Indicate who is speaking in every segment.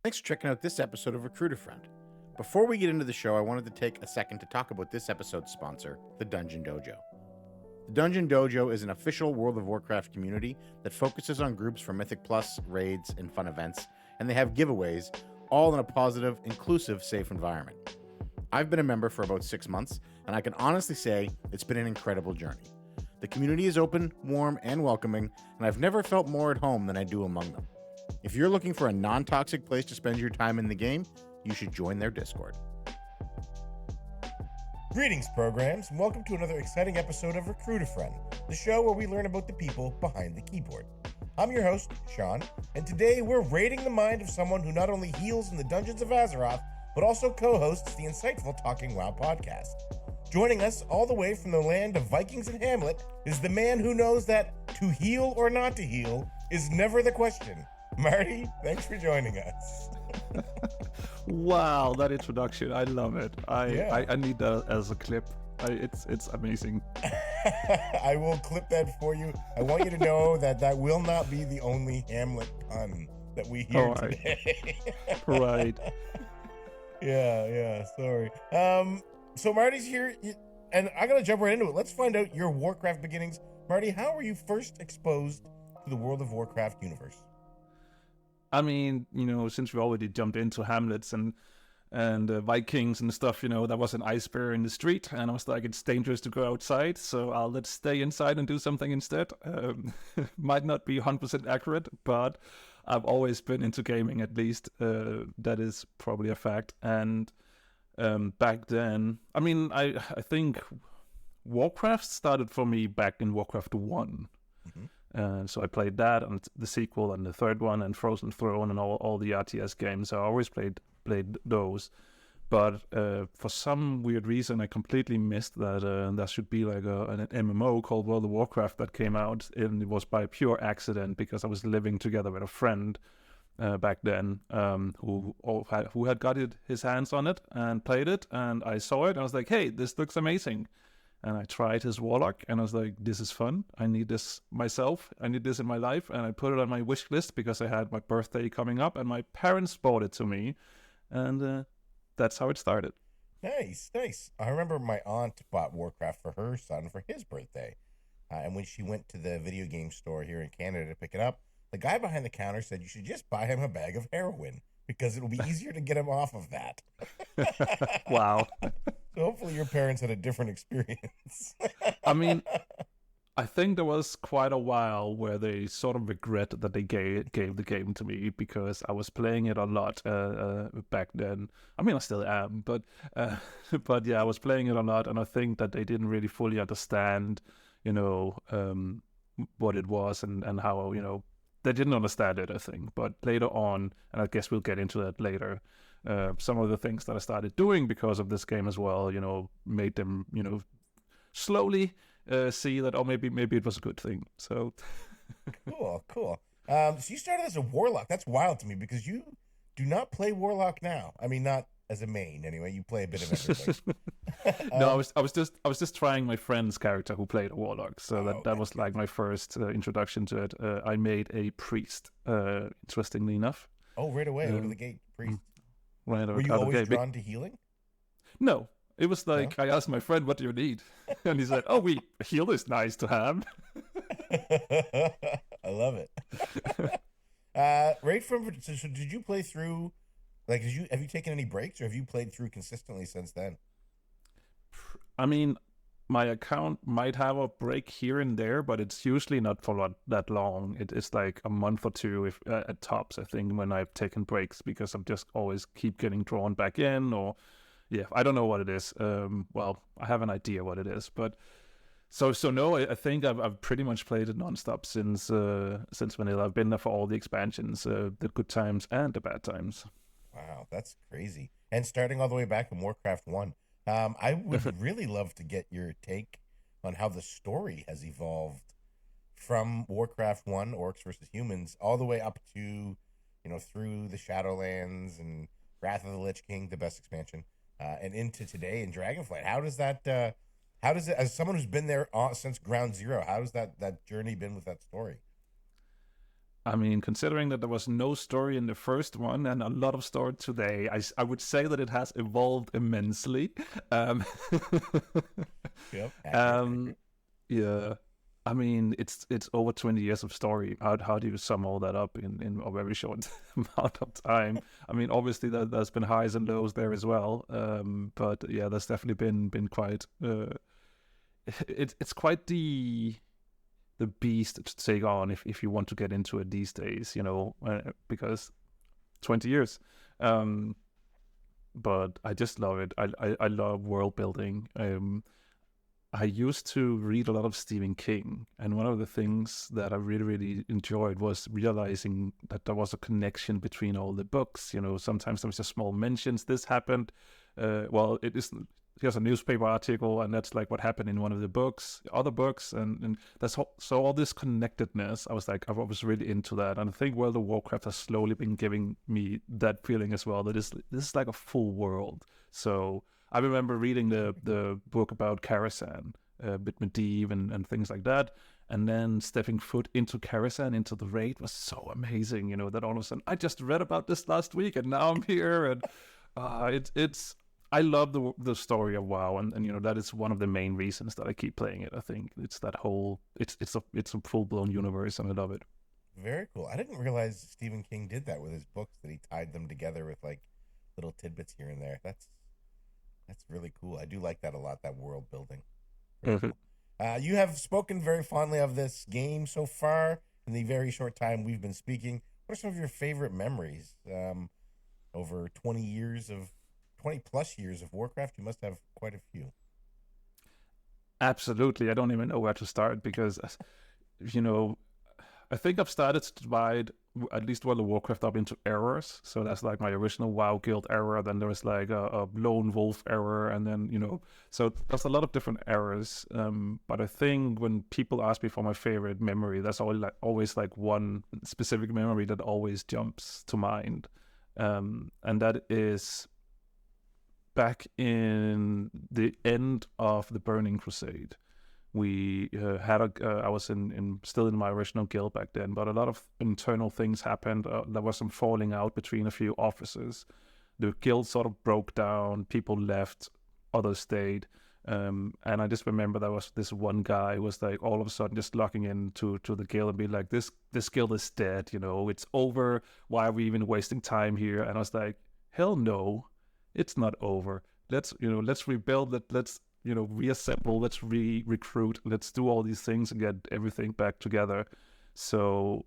Speaker 1: Thanks for checking out this episode of Recruiter Friend. Before we get into the show, I wanted to take a second to talk about this episode's sponsor, the Dungeon Dojo. The Dungeon Dojo is an official World of Warcraft community that focuses on groups for Mythic Plus, raids, and fun events, and they have giveaways, all in a positive, inclusive, safe environment. I've been a member for about 6 months, and I can honestly say it's been an incredible journey. The community is open, warm, and welcoming, and I've never felt more at home than I do among them. If you're looking for a non-toxic place to spend your time in the game, you should join their Discord.
Speaker 2: Greetings, programs, and welcome to another exciting episode of Recruiter Friend, the show where we learn about the people behind the keyboard. I'm your host, Sean, and today we're raiding the mind of someone who not only heals in the dungeons of Azeroth, but also co-hosts the insightful TalkingWoW podcast. Joining us all the way from the land of Vikings and Hamlet is the man who knows that to heal or not to heal is never the question. Marty, thanks for joining us.
Speaker 3: Wow, that introduction, I love it. I need that as a clip. It's amazing.
Speaker 2: I will clip that for you. I want you to know that will not be the only Hamlet pun that we hear today.
Speaker 3: Right.
Speaker 2: Yeah, sorry. So Marty's here, and I'm going to jump right into it. Let's find out your Warcraft beginnings. Marty, how were you first exposed to the World of Warcraft universe?
Speaker 3: I mean, since we already jumped into Hamlets and Vikings and stuff, there was an ice bear in the street, and I was like, it's dangerous to go outside, so let's stay inside and do something instead. Might not be 100% accurate, but I've always been into gaming, at least. That is probably a fact. And back then, I mean, I think Warcraft started for me back in Warcraft 1. Mm-hmm. So I played that and the sequel and the third one and Frozen Throne and all the RTS games. I always played those. But for some weird reason, I completely missed that there should be like an MMO called World of Warcraft that came out. And it was by pure accident because I was living together with a friend back then who had got his hands on it and played it. And I saw it and I was like, hey, this looks amazing. And I tried his Warlock, and I was like, this is fun. I need this myself. I need this in my life. And I put it on my wish list because I had my birthday coming up, and my parents bought it to me. And that's how it started.
Speaker 2: Nice. I remember my aunt bought Warcraft for her son for his birthday. And when she went to the video game store here in Canada to pick it up, the guy behind the counter said, you should just buy him a bag of heroin because it'll be easier to get him off of that.
Speaker 3: Wow.
Speaker 2: So hopefully your parents had a different experience.
Speaker 3: I mean, I think there was quite a while where they sort of regret that they gave the game to me because I was playing it a lot back then. I mean, I still am, but yeah, I was playing it a lot, and I think that they didn't really fully understand, what it was and how, they didn't understand it, I think. But later on, and I guess we'll get into that later, some of the things that I started doing because of this game as well, made them, slowly see that, maybe it was a good thing. So
Speaker 2: Cool. So you started as a Warlock. That's wild to me because you do not play Warlock now. I mean, not as a main anyway. You play a bit of everything.
Speaker 3: No, I was just trying my friend's character who played a Warlock. So that was like my first introduction to it. I made a priest, interestingly enough.
Speaker 2: Oh, right away, out of the gate, priest.
Speaker 3: Right.
Speaker 2: Were you always drawn to healing?
Speaker 3: No. It was like, I asked my friend, what do you need? And he said, heal is nice to have.
Speaker 2: I love it. So did you play through, have you taken any breaks or have you played through consistently since then?
Speaker 3: I mean, my account might have a break here and there, but it's usually not for that long. It's like a month or two if at tops, I think, when I've taken breaks because I'm just always keep getting drawn back in or... Yeah, I don't know what it is. Well, I have an idea what it is, but so no. I think I've pretty much played it nonstop since vanilla. I've been there for all the expansions, the good times and the bad times.
Speaker 2: Wow, that's crazy. And starting all the way back in Warcraft 1, I would really love to get your take on how the story has evolved from Warcraft 1, Orcs versus Humans, all the way up to through the Shadowlands and Wrath of the Lich King, the best expansion. And into today in Dragonflight. How does it, as someone who's been there since ground zero, how has that journey been with that story?
Speaker 3: I mean, considering that there was no story in the first one and a lot of story today, I would say that it has evolved immensely. Um,
Speaker 2: Yep.
Speaker 3: um, yeah. I mean, it's over 20 years of story. How do you sum all that up in a very short amount of time? I mean, obviously there's been highs and lows there as well. But yeah, there's definitely been quite. It's quite the beast to take on if you want to get into it these days, because 20 years. But I just love it. I love world building. I used to read a lot of Stephen King, and one of the things that I really, really enjoyed was realizing that there was a connection between all the books. Sometimes there was just small mentions. This happened. Well, it is. Here's a newspaper article, and that's like what happened in one of the books, other books, and that's so all this connectedness. I was really into that, and I think World of Warcraft has slowly been giving me that feeling as well. That this is like a full world. So I remember reading the book about Karasan, with Medivh and things like that, and then stepping foot into Karasan, into the raid, was so amazing. That all of a sudden I just read about this last week, and now I'm here, and it's. I love the story of WoW, and that is one of the main reasons that I keep playing it. I think it's that whole it's a full blown universe, and I love it.
Speaker 2: Very cool. I didn't realize Stephen King did that with his books, that he tied them together with like little tidbits here and there. That's really cool. I do like that a lot, that world building.
Speaker 3: Mm-hmm.
Speaker 2: Cool. You have spoken very fondly of this game so far in the very short time we've been speaking. What are some of your favorite memories? Over 20 plus years of Warcraft, you must have quite a few.
Speaker 3: Absolutely. I don't even know where to start because, I think I've started to divide at least World of Warcraft up into eras. So that's like my original WoW guild era. Then there was like a lone wolf era, and then so there's a lot of different eras. But I think when people ask me for my favorite memory, that's always like one specific memory that always jumps to mind, and that is back in the end of the Burning Crusade. We I was still in my original guild back then, but a lot of internal things happened. There was some falling out between a few officers. The guild sort of broke down. People left, others stayed. And I just remember there was this one guy who was like all of a sudden just locking into the guild and be like, this guild is dead, it's over. Why are we even wasting time here? And I was like, hell no, it's not over. Let's rebuild. Let's reassemble. Let's recruit. Let's do all these things and get everything back together. So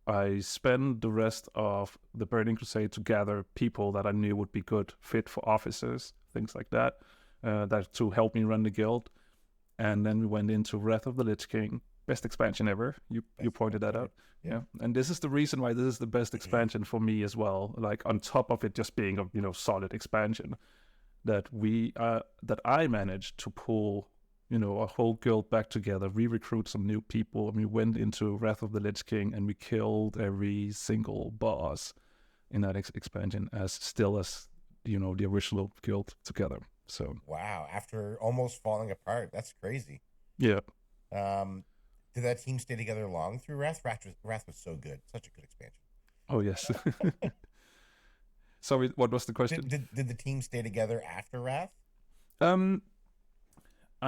Speaker 3: I spent the rest of the Burning Crusade to gather people that I knew would be good fit for officers, things like that, that to help me run the guild. And then we went into Wrath of the Lich King, best expansion ever. You pointed that out. Yeah. And this is the reason why this is the best expansion for me as well. Like on top of it just being a solid expansion, that I managed to pull a whole guild back together, recruit some new people, and we went into Wrath of the Lich King and we killed every single boss in that expansion as the original guild together. So
Speaker 2: wow, after almost falling apart, that's crazy.
Speaker 3: Yeah.
Speaker 2: Did that team stay together long through Wrath? Wrath was so good. Such a good expansion.
Speaker 3: Oh, yes. Sorry, what was the question?
Speaker 2: Did the team stay together after Wrath?
Speaker 3: I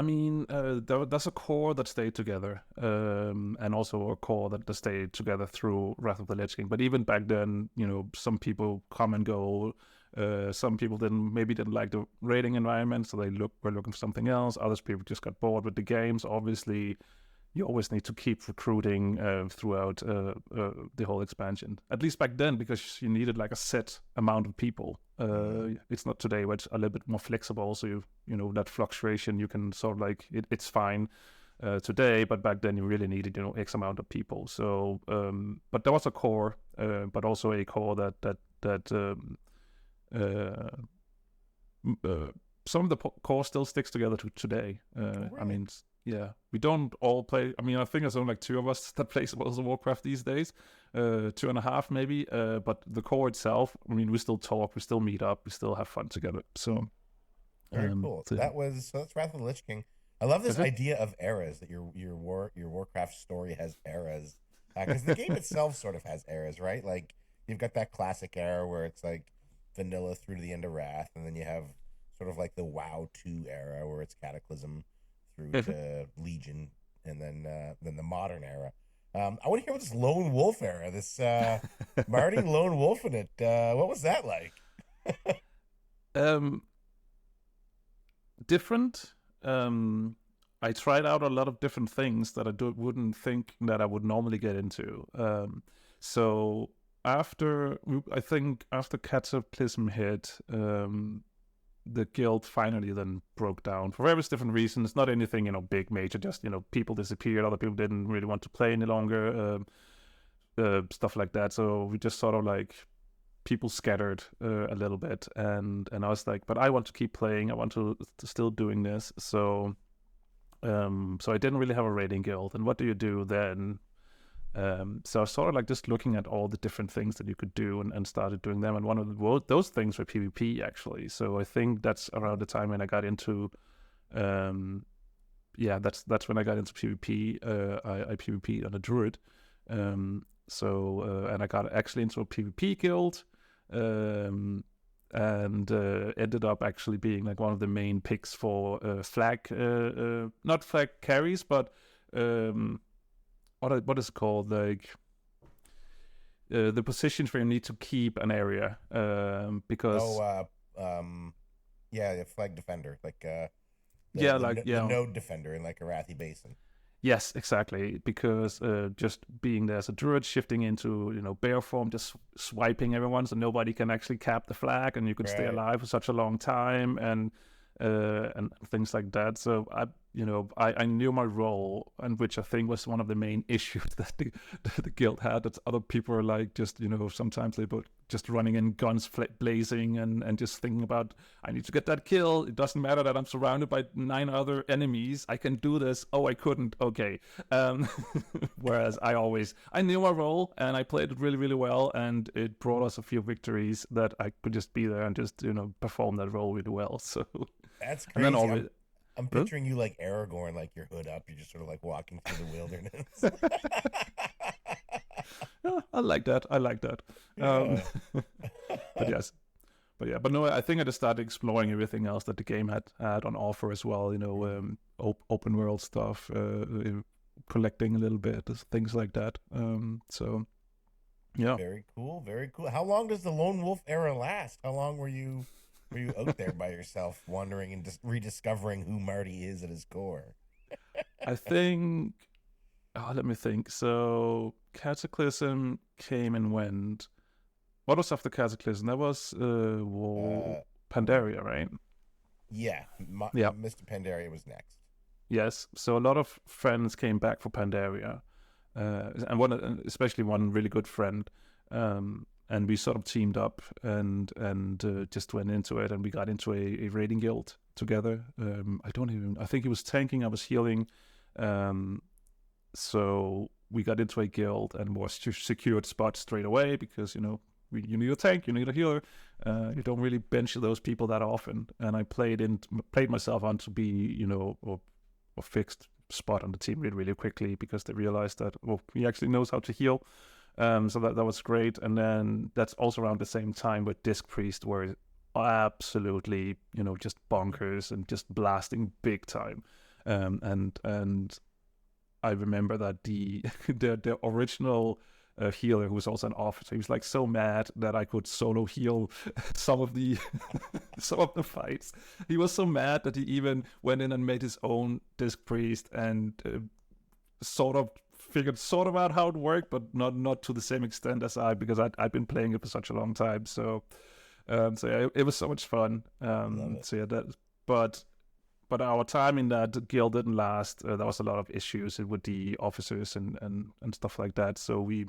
Speaker 3: mean, there's a core that stayed together, and also a core that stayed together through Wrath of the Lich King. But even back then, some people come and go. Some people didn't like the raiding environment, so they were looking for something else. Others people just got bored with the games. Obviously, you always need to keep recruiting throughout the whole expansion. At least back then, because you needed like a set amount of people. It's not today, where it's a little bit more flexible. So that fluctuation, you can sort of like it's fine today, but back then you really needed X amount of people. So, but there was a core, but also a core that some of the core still sticks together to today.
Speaker 2: Really?
Speaker 3: I mean. Yeah, we don't all play. I mean, I think there's only like 2 of us that plays World of Warcraft these days, 2.5 maybe. But the core itself, I mean, we still talk, we still meet up, we still have fun together. So
Speaker 2: very cool. So that's Wrath of the Lich King. I love this idea of eras, that your Warcraft story has eras. Because the game itself sort of has eras, right? Like you've got that classic era where it's like vanilla through to the end of Wrath, and then you have sort of like the WoW 2 era where it's Cataclysm through to Legion, and then the modern era. I want to hear about this Lone Wolf era, this Marty Lone Wolf in it. What was that like?
Speaker 3: Different. I tried out a lot of different things that wouldn't think that I would normally get into. So after Cataclysm hit, the guild finally then broke down for various different reasons. Not anything, big major. Just people disappeared. Other people didn't really want to play any longer. Stuff like that. So we just sort of like people scattered a little bit, and I was like, but I want to keep playing. I want to still doing this. So I didn't really have a raiding guild. And what do you do then? So I was sort of like just looking at all the different things that you could do and started doing them. And one of those things were PvP, actually. So I think that's around the time when I got into, that's when I got into PvP. I PvP'd on a druid. And I got actually into a PvP guild. And ended up actually being like one of the main picks for flag, not flag carries, but what is it called? Like the positions where you need to keep an area, because
Speaker 2: the flag defender, like the node defender in like Arathi Basin.
Speaker 3: Yes, exactly. Because just being there as a druid, shifting into bear form, just swiping everyone, so nobody can actually cap the flag, and you can stay alive for such a long time, and things like that. So I knew my role, and which I think was one of the main issues that the guild had. That other people are like just sometimes they were just running in guns blazing and just thinking about, I need to get that kill. It doesn't matter that I'm surrounded by 9 other enemies. I can do this. Oh, I couldn't. Okay. Whereas I knew my role and I played it really, really well, and it brought us a few victories that I could just be there and just perform that role really well. So
Speaker 2: that's crazy. And then I'm picturing you like Aragorn, like your hood up. You're just sort of like walking through the wilderness.
Speaker 3: I like that. Yeah. But no, I think I just started exploring everything else that the game had on offer as well. Open world stuff, collecting a little bit, things like that. So yeah.
Speaker 2: Very cool. Very cool. How long does the Lone Wolf era last? How long were you out there by yourself, wandering and just rediscovering who Marty is at his core?
Speaker 3: I think. Let me think. So Cataclysm came and went. What was after Cataclysm? That was Pandaria, right?
Speaker 2: Yeah. Mr. Pandaria was next.
Speaker 3: Yes. So a lot of friends came back for Pandaria, and especially one really good friend. And we sort of teamed up and just went into it, and we got into a raiding guild together. I think he was tanking, I was healing. So we got into a guild and more secured spots straight away, because you need a tank, you need a healer. You don't really bench those people that often. And I played myself on to be a fixed spot on the team really, really quickly, because they realized that he actually knows how to heal. So that was great. And then that's also around the same time with Disc Priest, where absolutely just bonkers and just blasting big time. And I remember that the original healer, who was also an officer, he was like so mad that I could solo heal some of the fights. He was so mad that he even went in and made his own Disc Priest and sort of figured out how it worked, but not to the same extent as because I've been playing it for such a long time. So yeah, it was so much fun. So yeah, but our time in that guild didn't last. There was a lot of issues with the officers and stuff like that. So we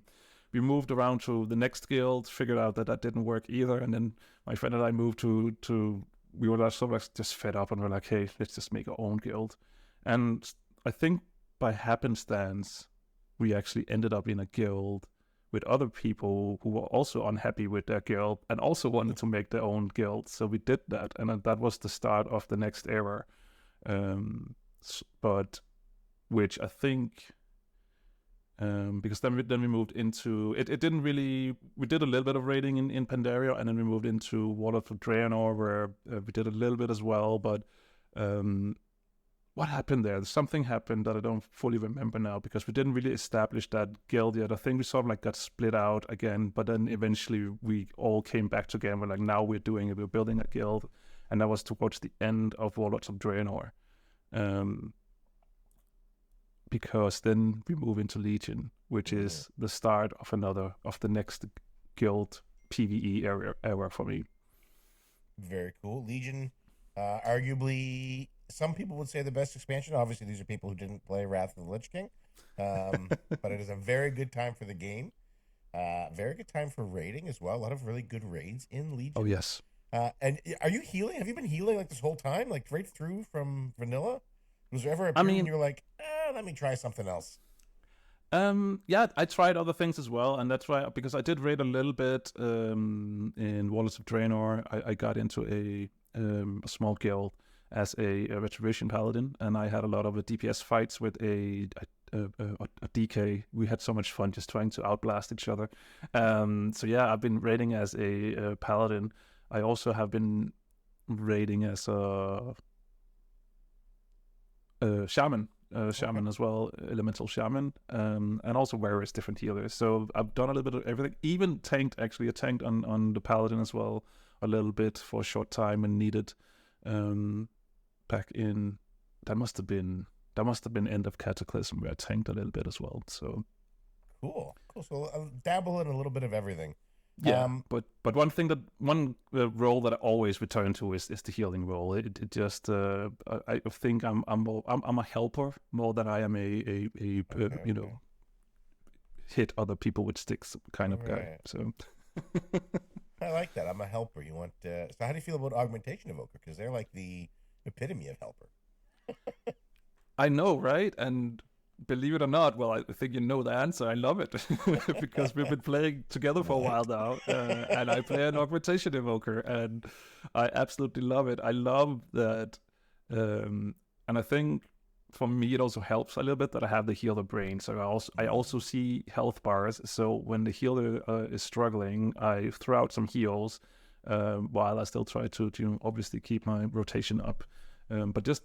Speaker 3: moved around to the next guild, figured out that didn't work either. And then my friend and I moved to we were sort of just fed up, and we're like, hey, let's just make our own guild. And I think by happenstance, we actually ended up in a guild with other people who were also unhappy with their guild and also wanted to make their own guild. So we did that, and that was the start of the next era. But which I think Because then we moved into it. It didn't really. We did a little bit of raiding in Pandaria, and then we moved into World of Draenor, where we did a little bit as well. But what happened there? Something happened that I don't fully remember now, because we didn't really establish that guild yet. I think we sort of like got split out again, but then eventually we all came back together. We're like, now we're doing it. We're building a guild, and that was towards the end of Warlords of Draenor. Because then we move into Legion, which is the start of the next guild PvE era for me.
Speaker 2: Very cool. Legion, arguably, some people would say the best expansion. Obviously, these are people who didn't play Wrath of the Lich King. But it is a very good time for the game. Very good time for raiding as well. A lot of really good raids in Legion.
Speaker 3: Oh, yes.
Speaker 2: And are you healing? Have you been healing like this whole time? Like right through from vanilla? Was there ever a period when you were like, let me try something else?
Speaker 3: Yeah, I tried other things as well, and that's why, because I did raid a little bit in Warlords of Draenor. I got into a small guild as a retribution paladin, and I had a lot of DPS fights with a DK. We had so much fun just trying to outblast each other. So yeah, I've been raiding as a paladin. I also have been raiding as a shaman. Shaman as well, elemental shaman, and also various different healers. So I've done a little bit of everything. Even tanked, actually. I tanked on the paladin as well a little bit for a short time and needed back in, that must have been end of Cataclysm, where I tanked a little bit as well. So
Speaker 2: cool. So I'll dabble in a little bit of everything.
Speaker 3: Yeah, but one role that I always return to is the healing role. It just I think I'm a helper more than I am a you know, hit other people with sticks kind of guy. So
Speaker 2: I like that. I'm a helper. You want so how do you feel about Augmentation Evoker? Because they're like the epitome of helper.
Speaker 3: I know, right? And believe it or not, well, I think you know the answer. I love it because we've been playing together for a while now, and I play an Augmentation Evoker, and I absolutely love it. I love that, and I think for me it also helps a little bit that I have the healer brain. So I also see health bars. So when the healer is struggling, I throw out some heals while I still try to obviously keep my rotation up. But just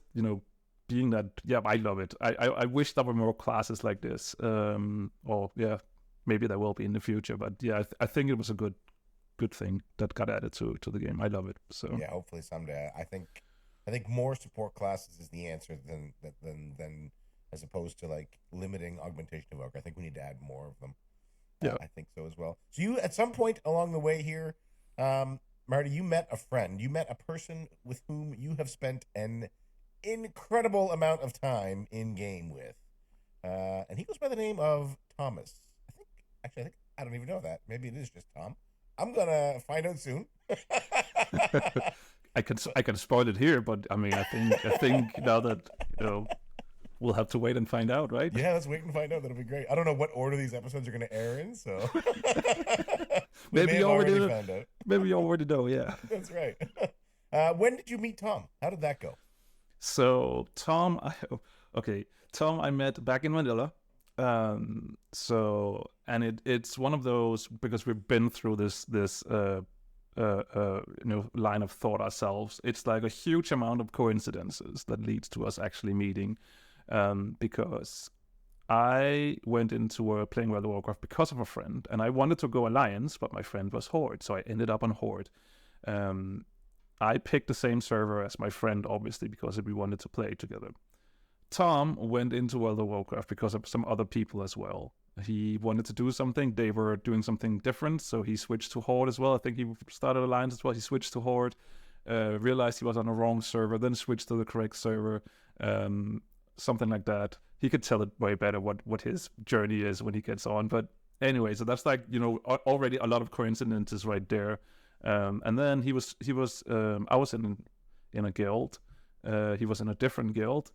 Speaker 3: being that, yeah, I love it. I wish there were more classes like this. Or yeah, maybe there will be in the future. But yeah, I think it was a good thing that got added to the game. I love it. So
Speaker 2: yeah, hopefully someday. I think more support classes is the answer than as opposed to like limiting Augmentation Evoker. I think we need to add more of them.
Speaker 3: Yeah,
Speaker 2: I think so as well. So you, at some point along the way here, Marty, you met a friend. You met a person with whom you have spent an incredible amount of time in game with, and he goes by the name of Thomas. I think I don't even know that. Maybe it is just Tom. I'm gonna find out soon.
Speaker 3: I can spoil it here, but I mean, I think now that we'll have to wait and find out, right?
Speaker 2: Yeah, let's wait and find out. That'll be great. I don't know what order these episodes are going to air in, so
Speaker 3: maybe you already
Speaker 2: found out.
Speaker 3: Maybe you already know. Yeah,
Speaker 2: that's right. When did you meet Tom? How did that go?
Speaker 3: So Tom, I met back in Manila. So it's one of those, because we've been through this line of thought ourselves. It's like a huge amount of coincidences that leads to us actually meeting, because I went into playing World of Warcraft because of a friend, and I wanted to go Alliance, but my friend was Horde, so I ended up on Horde. I picked the same server as my friend, obviously, because we wanted to play together. Tom went into World of Warcraft because of some other people as well. He wanted to do something. They were doing something different, so he switched to Horde as well. I think he started Alliance as well. He switched to Horde, realized he was on the wrong server, then switched to the correct server, something like that. He could tell it way better what his journey is when he gets on. But anyway, so that's like, already a lot of coincidences right there. And then I was in a guild. He was in a different guild.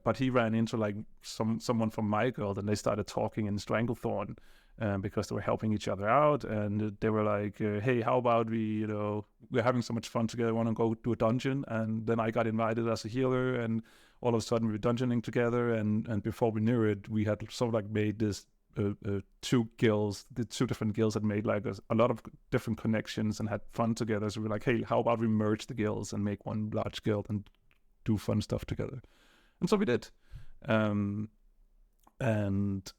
Speaker 3: But he ran into like someone from my guild, and they started talking in Stranglethorn, because they were helping each other out, and they were like, "Hey, how about we're having so much fun together? Want to go do a dungeon?" And then I got invited as a healer, and all of a sudden we were dungeoning together, and before we knew it, we had sort of like made this two guilds, the two different guilds had made like a lot of different connections and had fun together. So we were like, hey, how about we merge the guilds and make one large guild and do fun stuff together? And so we did. And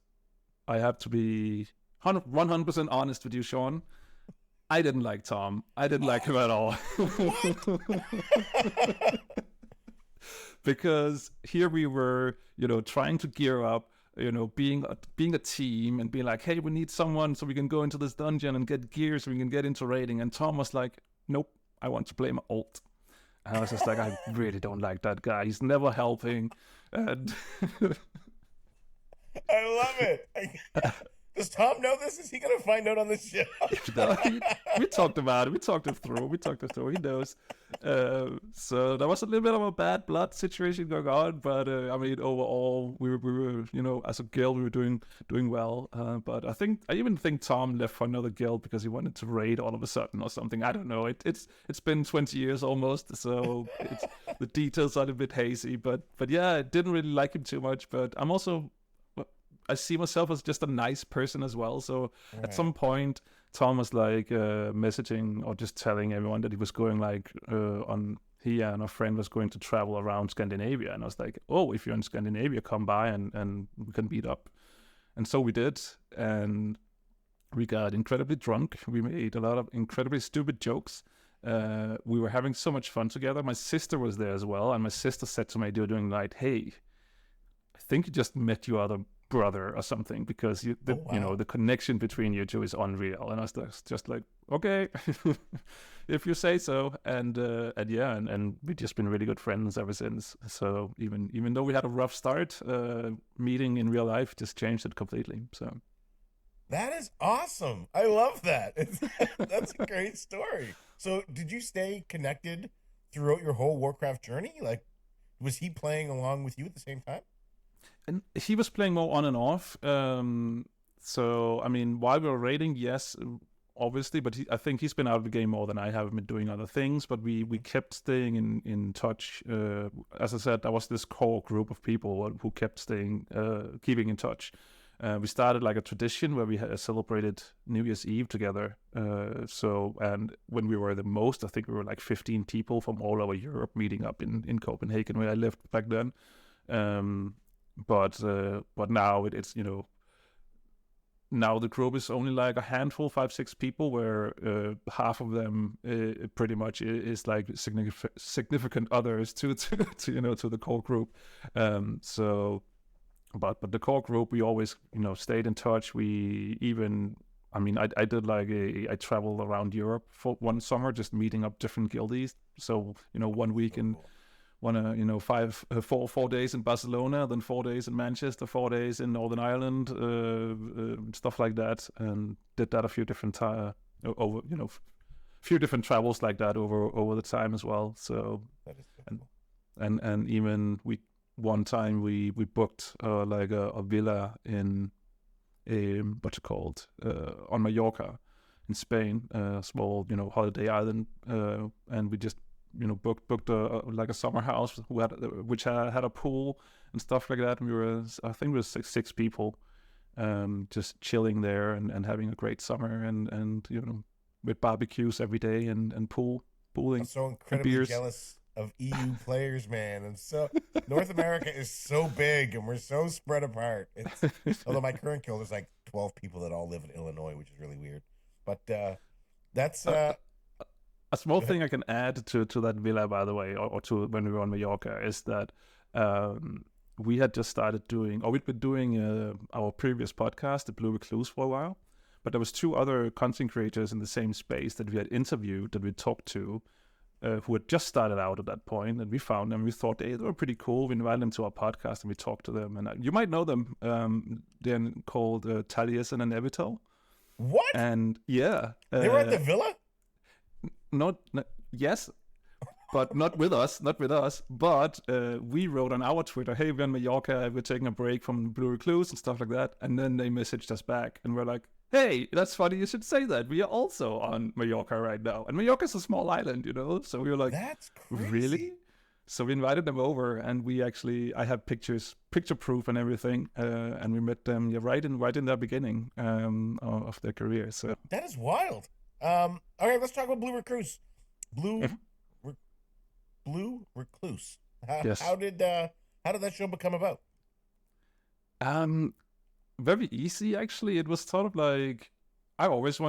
Speaker 3: I have to be 100% honest with you, Sean. I didn't like Tom. I didn't like him at all. Because here we were, trying to gear up, being a team and being like, hey, we need someone so we can go into this dungeon and get gear so we can get into raiding. And Tom was like, nope, I want to play my ult. And I was just like, I really don't like that guy. He's never helping. And
Speaker 2: I love it. Does Tom know this? Is he going to find out on the show?
Speaker 3: We talked about it. We talked it through. He knows. So there was a little bit of a bad blood situation going on, but overall, we were, as a guild, we were doing well. But I even think Tom left for another guild because he wanted to raid all of a sudden or something. I don't know. It's been 20 years almost, so the details are a bit hazy. But yeah, I didn't really like him too much. But I see myself as just a nice person as well. So at some point, Tom was like messaging or just telling everyone that he was going he and a friend was going to travel around Scandinavia. And I was like, oh, if you're in Scandinavia, come by and we can meet up. And so we did. And we got incredibly drunk. We made a lot of incredibly stupid jokes. We were having so much fun together. My sister was there as well. And my sister said to me during the night, hey, I think you just met your other brother or something, because the connection between you two is unreal. And I was just like, okay, if you say so. And we've just been really good friends ever since. So even though we had a rough start, meeting in real life just changed it completely. So
Speaker 2: that is awesome. I love that. That's a great story. So did you stay connected throughout your whole Warcraft journey? Like, was he playing along with you at the same time?
Speaker 3: And he was playing more on and off. So, while we were raiding, yes, obviously, but I think he's been out of the game more than I have been doing other things. But we kept staying in touch. As I said, there was this core group of people who kept keeping in touch. We started like a tradition where we celebrated New Year's Eve together. And when we were the most, I think we were like 15 people from all over Europe meeting up in Copenhagen, where I lived back then. But now it's now the group is only like a handful, 5-6 people, where half of them pretty much is like significant others to the core group. But the core group, we always stayed in touch. We even I did I traveled around Europe for one summer, just meeting up different guildies. So 1 week in. 4 days in Barcelona, then 4 days in Manchester, 4 days in Northern Ireland, stuff like that, and did that a few different few different travels like that over the time as well. So,
Speaker 2: that is so cool.
Speaker 3: and even one time we booked a villa in on Mallorca in Spain, a small holiday island, and we just booked a summer house which had a pool and stuff like that. And I think we were six people, just chilling there and having a great summer and with barbecues every day and pooling.
Speaker 2: I'm so incredibly jealous of EU players, man. And so North America is so big and we're so spread apart. Although my current guild is like 12 people that all live in Illinois, which is really weird. But that's
Speaker 3: a small thing I can add to that villa, by the way, or to when we were on Mallorca, is that we had just started we'd been doing our previous podcast, the Blue Recluse, for a while, but there was 2 other content creators in the same space that we had interviewed, that we talked to, who had just started out at that point, and we found them. We thought they were pretty cool. We invited them to our podcast and we talked to them, and you might know them. They're called Thalias and Inevitable.
Speaker 2: What?
Speaker 3: And yeah,
Speaker 2: they were at the villa.
Speaker 3: Yes, but not with us. But we wrote on our Twitter, hey, we're in Mallorca, we're taking a break from Blue Recluse and stuff like that. And then they messaged us back and we're like, hey, that's funny, you should say that. We are also on Mallorca right now. And Mallorca's a small island, so we were like,
Speaker 2: that's crazy.
Speaker 3: Really? So we invited them over, and I have picture proof and everything, and we met them right in the beginning of their career. So
Speaker 2: that is wild. All right, let's talk about Blue Recluse. Blue Recluse.
Speaker 3: Yes.
Speaker 2: How did that show become about?
Speaker 3: Very easy actually. It was sort of like I always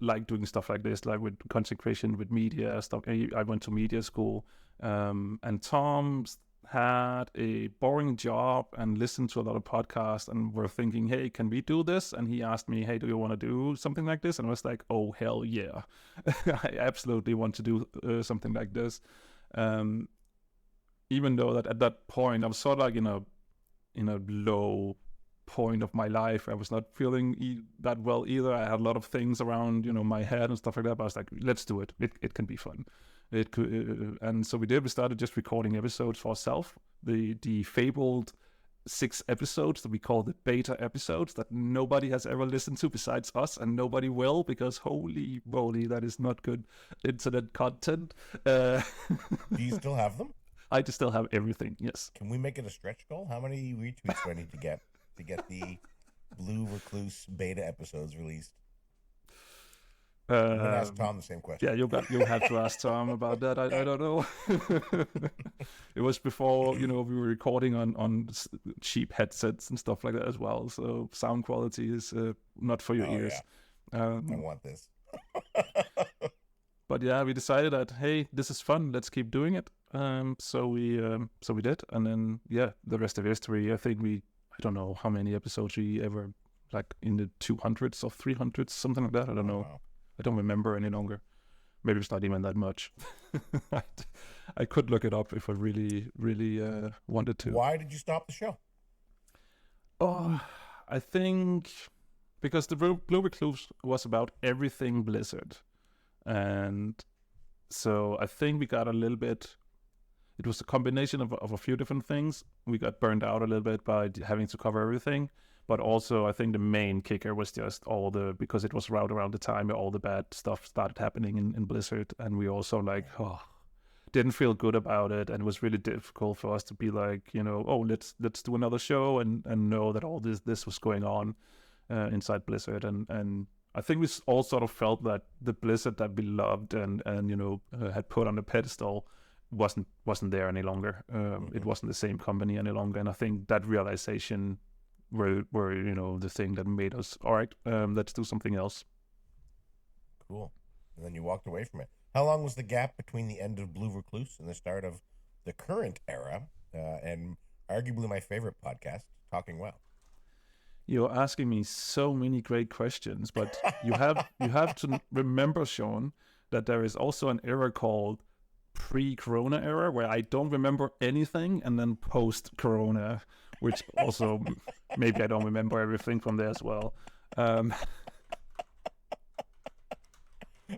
Speaker 3: like doing stuff like this, like with consecration, with media stuff. I went to media school, and Tom had a boring job and listened to a lot of podcasts, and were thinking, hey, can we do this? And he asked me, hey, do you want to do something like this? And I was like, oh, hell yeah. I absolutely want to do something like this. Even though that at that point I was sort of like in a low point of my life. I was not feeling that well either. I had a lot of things around, my head and stuff like that. But I was like, let's do it. It can be fun. It could, and so we did. We started just recording episodes for ourselves. The fabled 6 episodes that we call the beta episodes that nobody has ever listened to besides us, and nobody will, because holy moly, that is not good internet content.
Speaker 2: Do you still have them?
Speaker 3: I just still have everything. Yes.
Speaker 2: Can we make it a stretch goal? How many retweets do I need to get the Blue Recluse beta episodes released? I'm gonna ask Tom the same question.
Speaker 3: Yeah, you'll have to ask Tom about that. I don't know. It was before we were recording on cheap headsets and stuff like that as well. So sound quality is not for your ears.
Speaker 2: Yeah. I want this.
Speaker 3: But yeah, we decided that, hey, this is fun. Let's keep doing it. So we did, and then the rest of history. I think I don't know how many episodes we ever, like in the 200s or 300s, something like that. I don't know. Wow. I don't remember any longer. Maybe it's not even that much. I could look it up if I really, really wanted to.
Speaker 2: Why did you stop the show?
Speaker 3: Oh, I think because the Blue Recluse was about everything Blizzard. And so I think we got a little bit, it was a combination of a few different things. We got burned out a little bit by having to cover everything. But also I think the main kicker was just because it was right around the time where all the bad stuff started happening in Blizzard. And we also didn't feel good about it. And it was really difficult for us to be like, let's do another show and know that all this was going on inside Blizzard. And I think we all sort of felt that the Blizzard that we loved and had put on the pedestal wasn't there any longer. It wasn't the same company any longer. And I think that realization were the thing that made us, all right, let's do something else.
Speaker 2: Cool. And then you walked away from it. How long was the gap between the end of Blue Recluse and the start of the current era, and arguably my favorite podcast, TalkingWoW?
Speaker 3: You're asking me so many great questions, but you have to remember, Sean, that there is also an era called pre-Corona era where I don't remember anything, and then post-Corona, which also maybe I don't remember everything from there as well. Are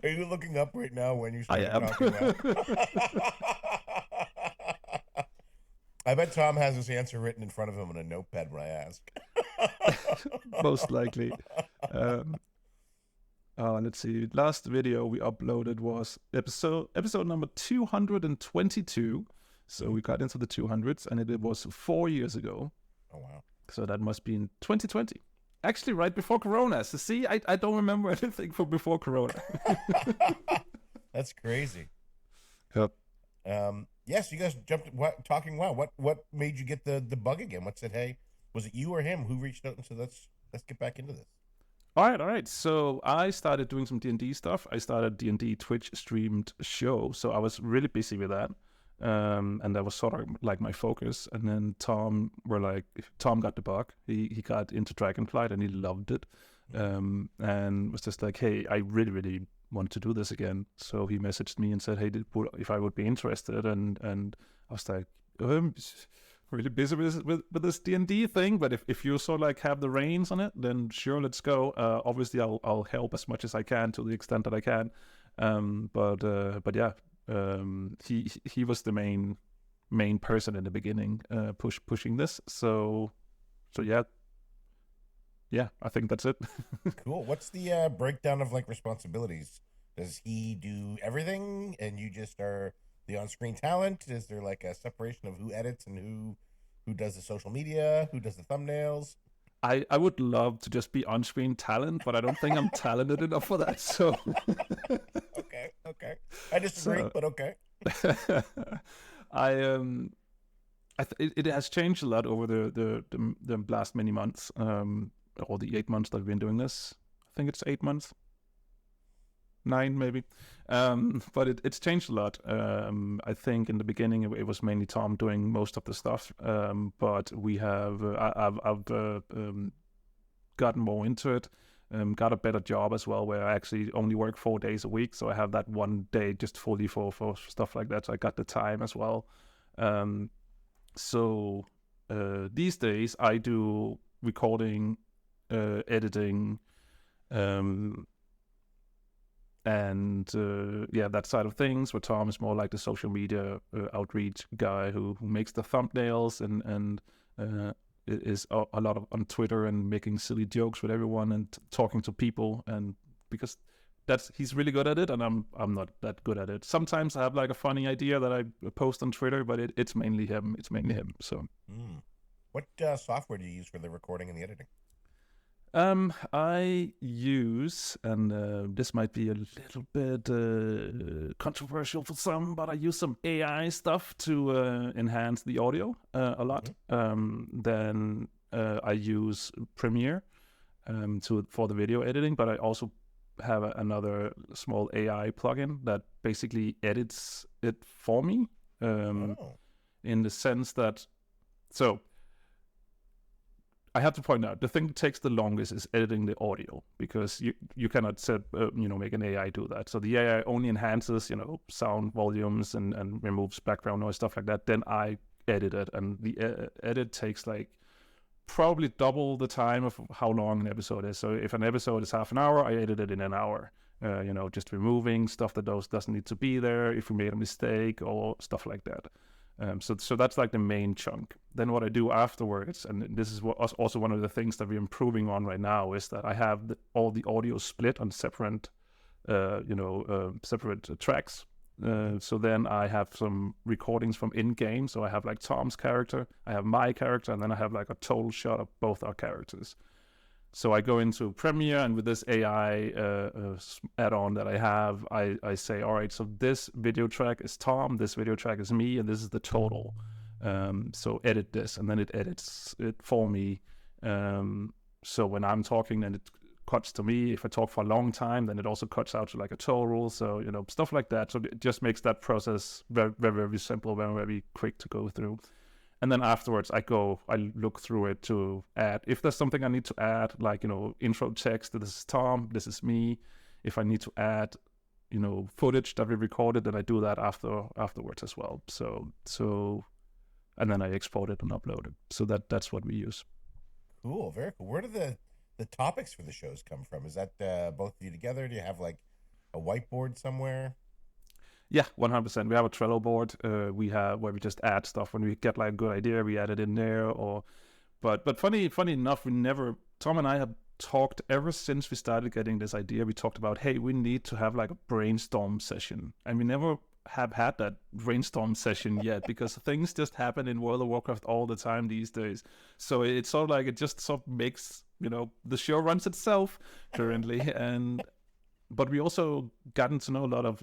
Speaker 2: you looking up right now when you start talking about? I bet Tom has his answer written in front of him on a notepad when I ask.
Speaker 3: Most likely. Let's see. Last video we uploaded was episode number 222. So we got into the 200s, and it was 4 years ago.
Speaker 2: Oh, wow.
Speaker 3: So that must be in 2020. Actually, right before Corona. So see, I don't remember anything from before Corona.
Speaker 2: That's crazy.
Speaker 3: Yep.
Speaker 2: Yes, you guys jumped TalkingWoW. What made you get the bug again? What said, hey, was it you or him who reached out and said, let's get back into this?
Speaker 3: All right. So I started doing some D&D stuff. I started D&D Twitch streamed show. So I was really busy with that. And that was sort of like my focus. And then Tom got the bug. He got into Dragonflight and he loved it. And was just like, hey, I really, really want to do this again. So he messaged me and said, hey, if I would be interested. And I was like, really busy with this D&D thing, but if you sort of like have the reins on it, then sure, let's go. Obviously I'll help as much as I can to the extent that I can. But yeah, he was the main person in the beginning, pushing this. So yeah, I think that's it.
Speaker 2: Cool. What's the breakdown of like responsibilities? Does he do everything and you just are the on-screen talent? Is there like a separation of who edits and who does the social media, who does the thumbnails?
Speaker 3: I would love to just be on-screen talent, but I don't think I'm talented enough for that. So
Speaker 2: okay. I disagree, but okay.
Speaker 3: It has changed a lot over the last many months, or the 8 months that we've been doing this. I think it's 8 months, 9 maybe, but it's changed a lot. I think in the beginning it was mainly Tom doing most of the stuff, but we have I've gotten more into it. Got a better job as well, where I actually only work 4 days a week, so I have that one day just fully for stuff like that. So I got the time as well. So these days I do recording, editing, and that side of things. Where Tom is more like the social media outreach guy who makes the thumbnails and is a lot of on Twitter and making silly jokes with everyone and talking to people, and because he's really good at it, and I'm not that good at it. Sometimes I have like a funny idea that I post on Twitter, but it's mainly him. So,
Speaker 2: what software do you use for the recording and the editing?
Speaker 3: I use, and this might be a little bit controversial for some, but I use some AI stuff to enhance the audio a lot. Then I use Premiere for the video editing, but I also have another small AI plugin that basically edits it for me, in the sense that, so I have to point out, the thing that takes the longest is editing the audio, because you cannot make an AI do that. So the AI only enhances, sound volumes and removes background noise, stuff like that. Then I edit it, and the edit takes like probably double the time of how long an episode is. So if an episode is half an hour, I edit it in an hour. Just removing stuff that doesn't need to be there, if we made a mistake or stuff like that. So that's like the main chunk. Then what I do afterwards, and this is also one of the things that we're improving on right now, is that I have all the audio split on separate tracks. So then I have some recordings from in-game. So I have like Tom's character, I have my character, and then I have like a total shot of both our characters. So I go into Premiere, and with this AI add-on that I have, I say, all right, so this video track is Tom, this video track is me, and this is the total. So edit this, and then it edits it for me. So when I'm talking, then it cuts to me. If I talk for a long time, then it also cuts out to like a total. So, stuff like that. So it just makes that process very, very, very simple, very, very quick to go through. And then afterwards, I look through it to add, if there's something I need to add, like, intro text, this is Tom, this is me. If I need to add, footage that we recorded, then I do that afterwards as well. So, and then I export it and upload it. So that's what we use.
Speaker 2: Cool, very cool. Where do the topics for the shows come from? Is that both of you together? Do you have like a whiteboard somewhere?
Speaker 3: Yeah, 100%. We have a Trello board. We have where we just add stuff when we get like a good idea. We add it in there. But funny enough, Tom and I have talked ever since we started getting this idea. We talked about, hey, we need to have like a brainstorm session, and we never have had that brainstorm session yet, because things just happen in World of Warcraft all the time these days. So it's sort of like, it just sort of makes, the show runs itself currently. But we also gotten to know a lot of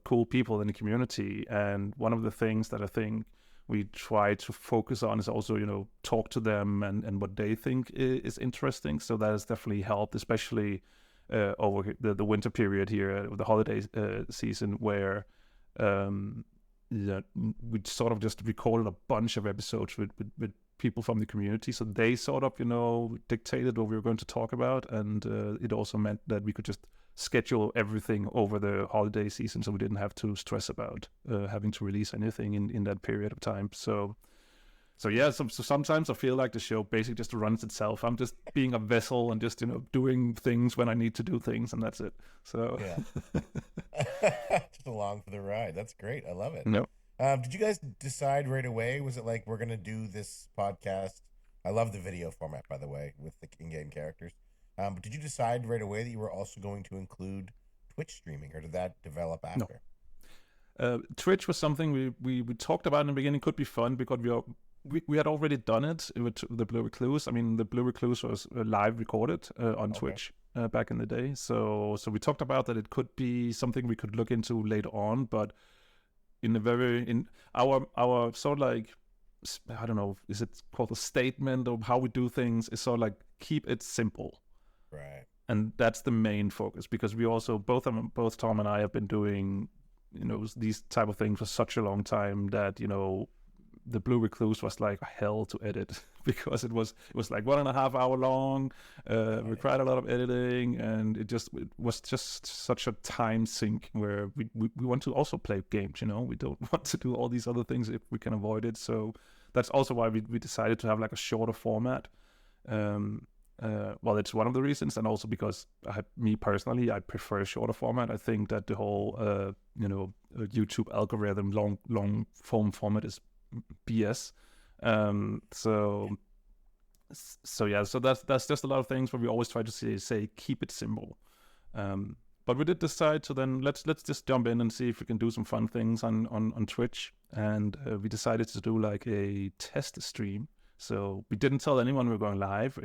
Speaker 3: cool people in the community. And one of the things that I think we try to focus on is also, talk to them and what they think is interesting. So that has definitely helped, especially over the winter period here, the holiday season, where we sort of just recorded a bunch of episodes with people from the community. So they sort of, dictated what we were going to talk about. And it also meant that we could just schedule everything over the holiday season, so we didn't have to stress about having to release anything in that period of time. So yeah, so sometimes I feel like the show basically just runs itself. I'm just being a vessel and just, doing things when I need to do things, and that's it. So
Speaker 2: yeah. Just along for the ride. That's great. I love it.
Speaker 3: No.
Speaker 2: Did you guys decide right away? Was it like, we're going to do this podcast? I love the video format, by the way, with the in-game characters. But did you decide right away that you were also going to include Twitch streaming, or did that develop after?
Speaker 3: Twitch was something we talked about in the beginning. Could be fun because we had already done it with the Blue Recluse. I mean, the Blue Recluse was live recorded on Twitch back in the day. So we talked about that it could be something we could look into later on, but in our sort of like, I don't know, is it called a statement of how we do things? Is sort of like keep it simple,
Speaker 2: Right.
Speaker 3: and that's the main focus, because we also both Tom and I have been doing these type of things for such a long time that the Blue Recluse was like hell to edit because it was like 1.5 hour long, required a lot of editing, and it was just such a time sink where we want to also play games. We don't want to do all these other things if we can avoid it. So that's also why we decided to have like a shorter format. Well, it's one of the reasons, and also because me personally, I prefer a shorter format. I think that the whole YouTube algorithm long form format is BS. So that's just a lot of things where we always try to say keep it simple. But we did decide to then let's just jump in and see if we can do some fun things on Twitch, and we decided to do like a test stream. So we didn't tell anyone we were going live.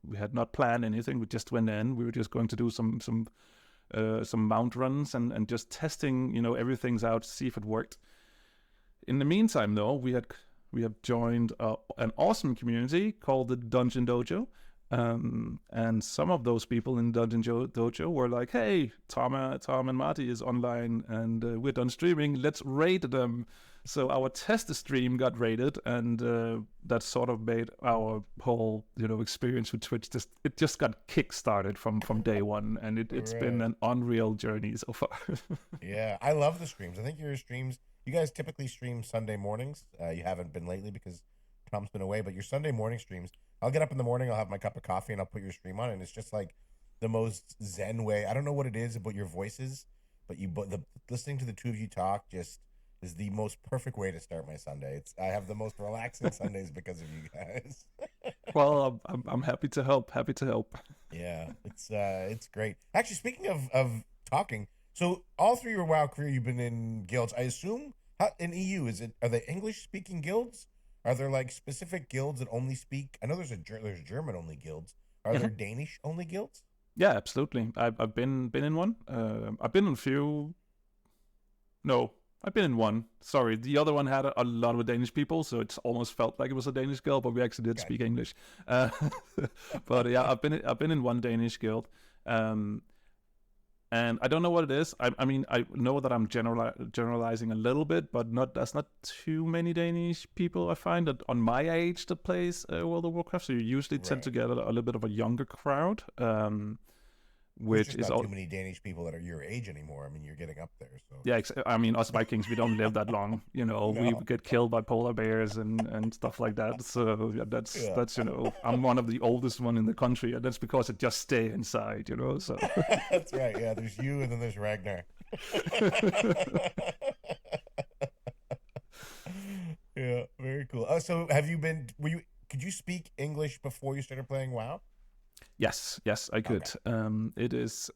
Speaker 3: We had not planned anything. We just went in. We were just going to do some mount runs and just testing, everything's out to see if it worked. In the meantime, though, we have joined an awesome community called the Dungeon Dojo. And some of those people in Dungeon Dojo were like, "Hey, Tom and Marty is online, and we're done streaming. Let's raid them." So our test stream got raided, and that sort of made our whole experience with Twitch just got kick-started from day one, and it's been an unreal journey so far.
Speaker 2: Yeah, I love the streams. I think your streams. You guys typically stream Sunday mornings. You haven't been lately because Tom's been away, but your Sunday morning streams, I'll get up in the morning, I'll have my cup of coffee, and I'll put your stream on, and it's just like the most zen way. I don't know what it is about your voices, but listening to the two of you talk just is the most perfect way to start my Sunday. I have the most relaxing Sundays because of you guys.
Speaker 3: Well, I'm happy to help.
Speaker 2: Yeah, it's great. Actually, speaking of talking, so all through your WoW career, you've been in guilds. I assume in EU, are they English speaking guilds? Are there like specific guilds that only speak? I know there's German only guilds. Are there Danish only guilds?
Speaker 3: Yeah, absolutely. I've been in one. I've been in a few. No, I've been in one. Sorry, the other one had a lot of Danish people, so it almost felt like it was a Danish guild, but we actually did speak English. But yeah, I've been in one Danish guild. And I don't know what it is. I mean, I know that I'm generalizing a little bit, but there's not too many Danish people I find that on my age that plays World of Warcraft. So you usually tend to get a little bit of a younger crowd, which is
Speaker 2: not too many Danish people that are your age anymore. I mean, you're getting up there. So
Speaker 3: yeah, I mean, us Vikings, we don't live that long. No. We get killed by polar bears and stuff like that. So yeah, that's I'm one of the oldest one in the country, and that's because I just stay inside. So
Speaker 2: that's right. Yeah, there's you, and then there's Ragnar. Yeah, very cool. So could you speak English before you started playing WoW?
Speaker 3: Yes, I could. Okay. It is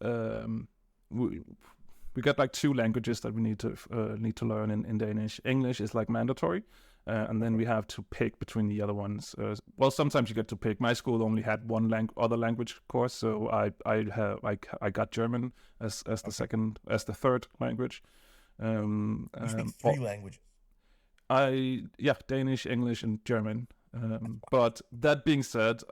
Speaker 3: we got like 2 languages that we need to learn in Danish. English is like mandatory, and then we have to pick between the other ones. Well, sometimes you get to pick. My school only had one other language course, so I got German as the third language.
Speaker 2: You speak 3 languages.
Speaker 3: Danish, English, and German. But that being said,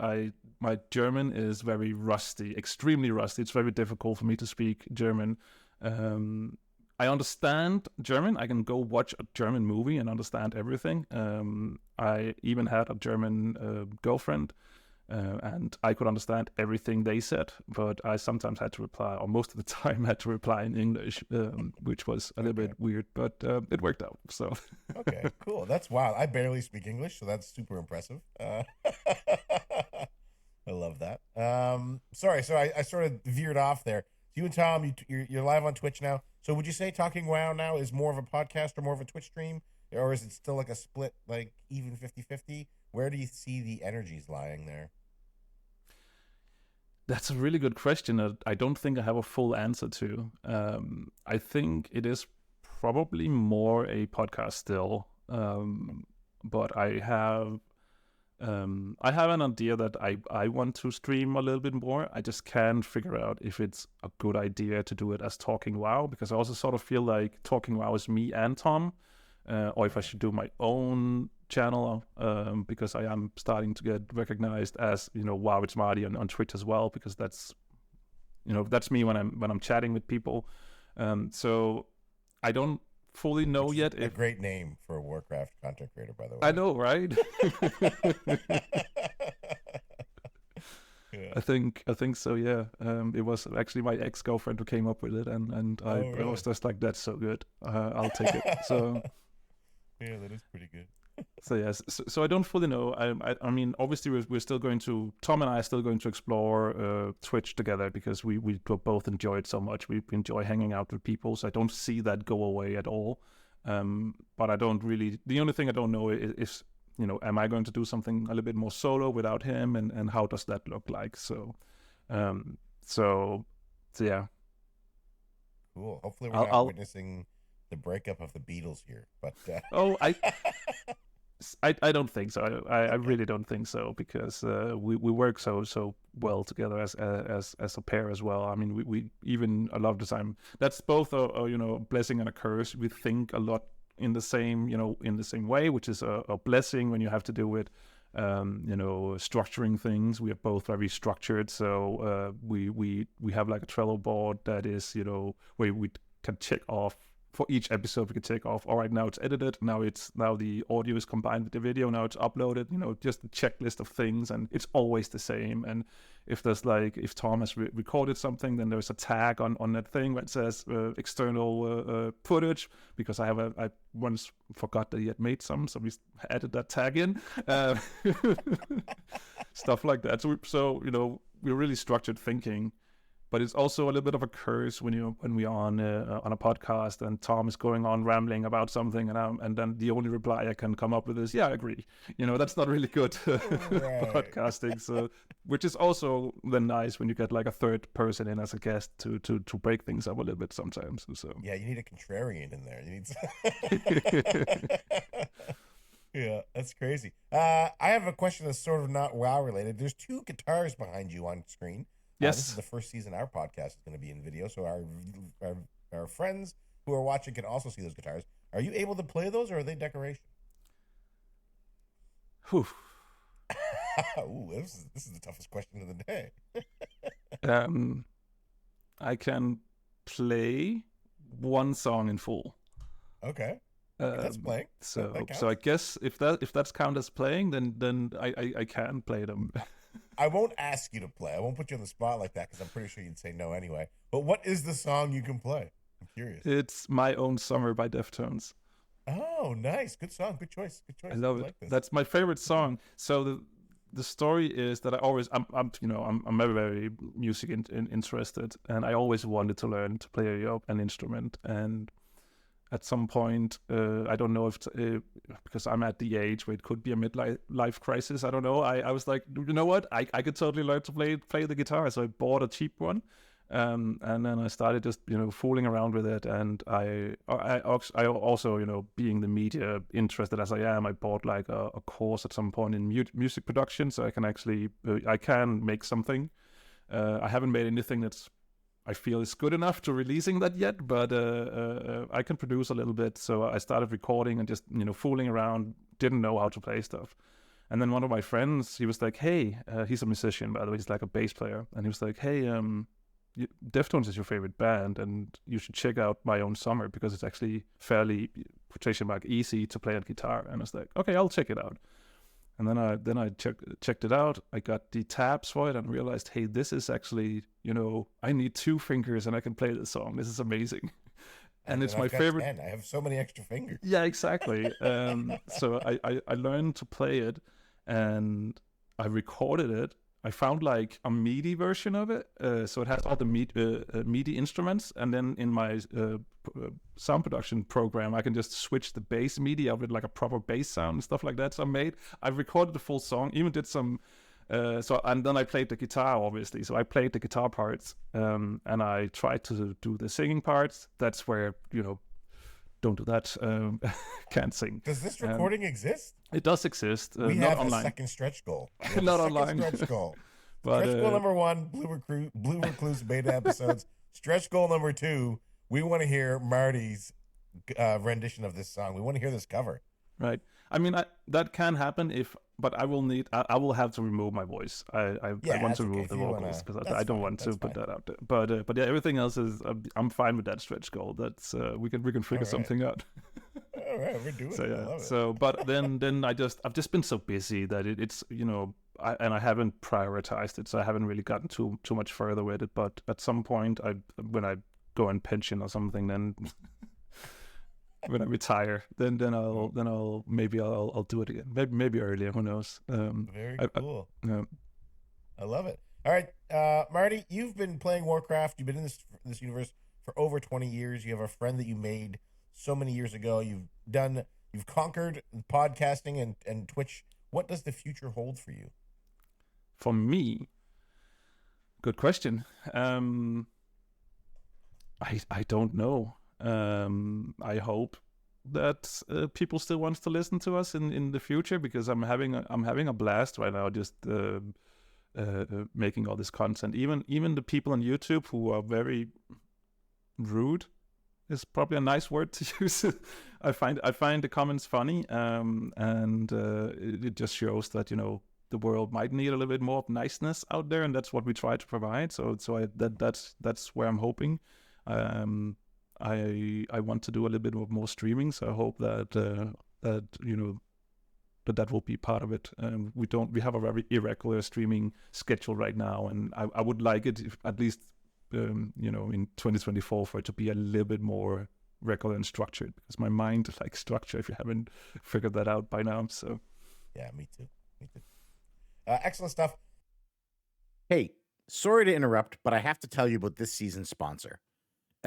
Speaker 3: my German is very rusty, extremely rusty. It's very difficult for me to speak German. I understand German. I can go watch a German movie and understand everything. I even had a German girlfriend, and I could understand everything they said, but I sometimes had to reply, or most of the time had to reply in English, which was a little bit weird, but it worked out. So
Speaker 2: okay, cool. That's wild. I barely speak English, so that's super impressive. I love that. Sorry, so I sort of veered off there. You and Tom, you're live on Twitch now. So would you say Talking WoW now is more of a podcast or more of a Twitch stream? Or is it still like a split, like even 50-50? Where do you see the energies lying there?
Speaker 3: That's a really good question that I don't think I have a full answer to. I think it is probably more a podcast still, but I have an idea that I want to stream a little bit more. I just can't figure out if it's a good idea to do it as TalkingWoW, because I also sort of feel like TalkingWoW is me and Tom, or if I should do my own channel, because I am starting to get recognized as, wow, it's Marty on Twitch as well, because that's me when I'm chatting with people. So I don't fully know yet.
Speaker 2: A great name for a Warcraft content creator, by the way.
Speaker 3: I know, right?
Speaker 2: Yeah.
Speaker 3: I think so. Yeah. It was actually my ex-girlfriend who came up with it, and I was just like, "That's so good. I'll take it." So
Speaker 2: yeah, that is pretty good.
Speaker 3: So yes, so I don't fully know. I mean, obviously we're still going to, Tom and I are still going to explore Twitch together, because we both enjoy it so much. We enjoy hanging out with people, so I don't see that go away at all. But I don't really. The only thing I don't know is am I going to do something a little bit more solo without him, and how does that look like? So yeah.
Speaker 2: Cool. Hopefully we're not witnessing the breakup of the Beatles here, but
Speaker 3: I don't think so. I really don't think so, because we work so well together as a pair as well. I mean, we even a lot of the time, that's both a blessing and a curse. We think a lot in the same way, which is a blessing when you have to do with structuring things. We are both very structured, so we have like a Trello board that is where we can check off. For each episode, we can take off. All right, now it's edited. Now the audio is combined with the video. Now it's uploaded. Just a checklist of things, and it's always the same. And if Tom has recorded something, then there's a tag on that thing that says external footage, because I once forgot that he had made some, so we added that tag in. Stuff like that. So we're really structured thinking. But it's also a little bit of a curse when we're on a podcast and Tom is going on rambling about something, and then the only reply I can come up with is, "Yeah, I agree." That's not really good podcasting. So, which is also then nice when you get like a third person in as a guest to break things up a little bit sometimes. So
Speaker 2: yeah, you need a contrarian in there. You need. Yeah, that's crazy. I have a question that's sort of not WoW related. There's 2 guitars behind you on screen.
Speaker 3: Yes.
Speaker 2: This is the first season our podcast is going to be in video, so our friends who are watching can also see those guitars. Are you able to play those, or are they decoration?
Speaker 3: Ooh,
Speaker 2: this is the toughest question of the day.
Speaker 3: I can play one song in full.
Speaker 2: Okay. That's playing.
Speaker 3: So I guess if that's counted as playing, then I can play them.
Speaker 2: I won't ask you to play. I won't put you on the spot like that, because I'm pretty sure you'd say no anyway. But what is the song you can play? I'm curious.
Speaker 3: It's My Own Summer by Deftones.
Speaker 2: Oh, nice. Good song. Good choice.
Speaker 3: I love it. That's my favorite song. So the story is that I'm very, very music interested, and I always wanted to learn to play an instrument. And at some point, I don't know if because I'm at the age where it could be a midlife crisis. I don't know. I was like, you know what? I could totally learn to play the guitar. So I bought a cheap one, and then I started just fooling around with it. And I also being the media interested as I am, I bought like a course at some point in music production, so I can actually I can make something. I haven't made anything that's I feel is good enough to releasing that yet, but I can produce a little bit. So I started recording and just fooling around, didn't know how to play stuff. And then one of my friends, he was like, "Hey," he's a musician, by the way, he's like a bass player, and he was like, "Hey, Deftones is your favorite band, and you should check out My Own Summer, because it's actually fairly quotation mark easy to play on guitar." And I was like, "Okay, I'll check it out." And then I checked it out. I got the tabs for it and realized, hey, this is actually, I need 2 fingers and I can play this song. This is amazing. And it's my favorite.
Speaker 2: 10. I have so many extra fingers.
Speaker 3: Yeah, exactly. So I learned to play it, and I recorded it. I found like a MIDI version of it, so it has all the MIDI instruments, and then in my sound production program, I can just switch the bass MIDI out with like a proper bass sound and stuff like that. So I recorded the full song, even did some, and then I played the guitar, obviously. So I played the guitar parts, and I tried to do the singing parts. That's where don't do that. Can't sing.
Speaker 2: Does this recording exist?
Speaker 3: It does exist.
Speaker 2: We
Speaker 3: not
Speaker 2: have
Speaker 3: online.
Speaker 2: a second stretch goal.
Speaker 3: Not online.
Speaker 2: Stretch goal.
Speaker 3: But,
Speaker 2: stretch goal number 1, Blue Recluse beta episodes. Stretch goal number 2, we want to hear Marty's rendition of this song. We want to hear this cover.
Speaker 3: Right. I mean, that can happen but I will have to remove my voice. I want to remove the vocals because I don't want to put that out there. But yeah, everything else is I'm fine with that stretch goal. That's we can figure something out.
Speaker 2: All right, we're doing
Speaker 3: so,
Speaker 2: it.
Speaker 3: yeah.
Speaker 2: I love it.
Speaker 3: So but then I've just been so busy that it's I haven't prioritized it, so I haven't really gotten too much further with it. But at some point, when I go on pension or something, then. When I retire, then I'll do it again. Maybe earlier. Who knows?
Speaker 2: Very cool.
Speaker 3: Yeah.
Speaker 2: I love it. All right, Marty, you've been playing Warcraft. You've been in this universe for over 20 years. You have a friend that you made so many years ago. You've conquered podcasting and Twitch. What does the future hold for you?
Speaker 3: For me, good question. I don't know. I hope that people still want to listen to us in the future, because I'm having a blast right now just making all this content. Even the people on YouTube who are very rude is probably a nice word to use. I find the comments funny, and it just shows that the world might need a little bit more of niceness out there, and that's what we try to provide. So that's where I'm hoping. I want to do a little bit more streaming, so I hope that that will be part of it. We have a very irregular streaming schedule right now, and I would like it if, at least in 2024 for it to be a little bit more regular and structured, because my mind likes structure. If you haven't figured that out by now, so
Speaker 2: yeah, me too. Excellent stuff.
Speaker 1: Hey, sorry to interrupt, but I have to tell you about this season's sponsor.